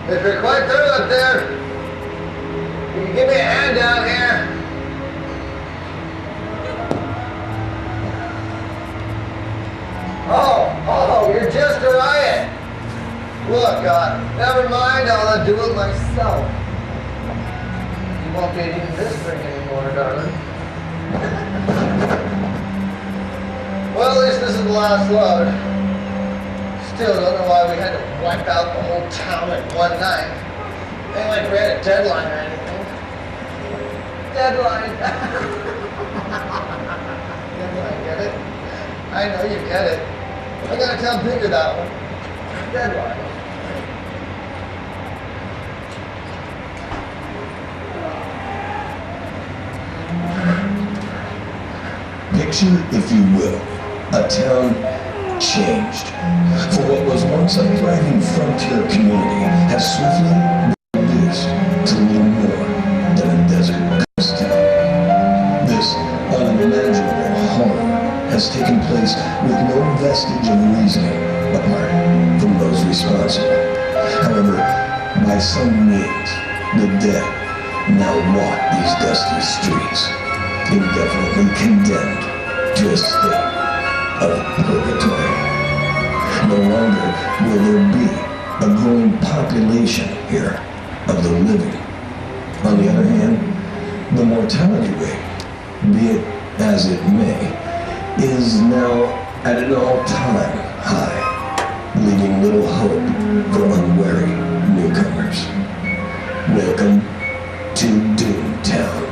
If you're quite through up there, you can give me a hand down here. Oh, you're just a riot. Look, never mind, I'll do it myself. You won't be needing this thing anymore, darling. Well, at least this is the last load. Still don't know why we had to wipe out the whole town in one night. Ain't like we had a deadline or anything. Deadline. Deadline, get it? I know you get it. I gotta tell Digger that one. Deadline. Picture, if you will, a town changed. For what was once a thriving frontier community has swiftly been reduced to little more than a desert ghost town. This unimaginable horror has taken place with no vestige of reasoning apart from those responsible. However, by some means, the dead now walk these dusty streets, indefinitely condemned to a state of purgatory. No longer will there be a growing population here of the living. On the other hand, the mortality rate, be it as it may, is now at an all-time high, leaving little hope for unwary newcomers. Welcome to Doomtown.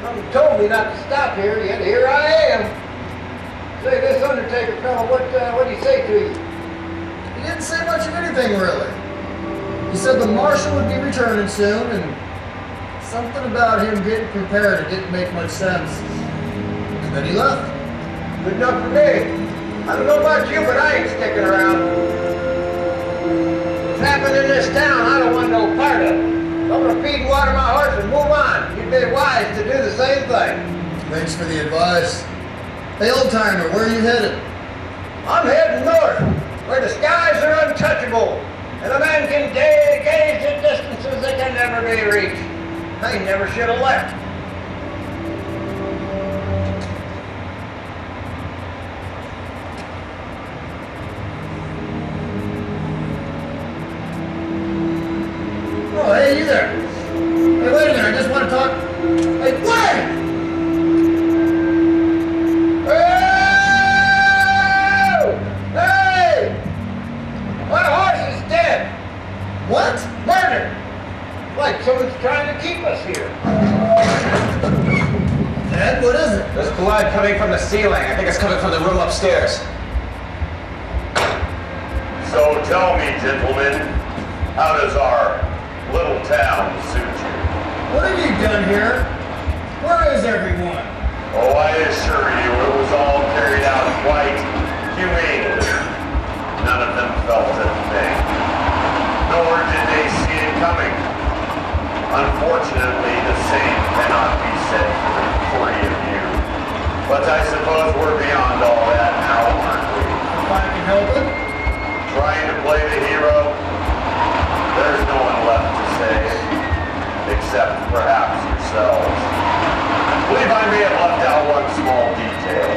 Something told me not to stop here, yet here I am. Say, this Undertaker fellow, what did he say to you? He didn't say much of anything, really. He said the marshal would be returning soon, and something about him getting prepared, it didn't make much sense. And then he left. Good enough for me. I don't know about you, but I ain't sticking around. What's happened in this town, I don't want no part of it. I'm gonna feed and water my horse and move on. You'd be wise to do the same thing. Thanks for the advice. Hey, old-timer, where are you headed? I'm heading north, where the skies are untouchable, and a man can gaze at distances that can never be reached. I never should have left. Oh, hey, you there. Hey, wait a minute, I just want to talk. Hey, wait! Hey! My horse is dead. What? Murdered. Like someone's trying to keep us here. Ed, what is it? There's blood coming from the ceiling. I think it's coming from the room upstairs. So tell me, gentlemen, how does our little town suit you? What have you done here? Where is everyone? Oh, I assure you, it was all carried out quite humanely. None of them felt a thing, nor did they see it coming. Unfortunately, the same cannot be said for the three of you. But I suppose we're beyond all that now, aren't we? If I can help it. Trying to play the hero? There's no one left to save, except perhaps yourselves. I believe I may have left out one small detail.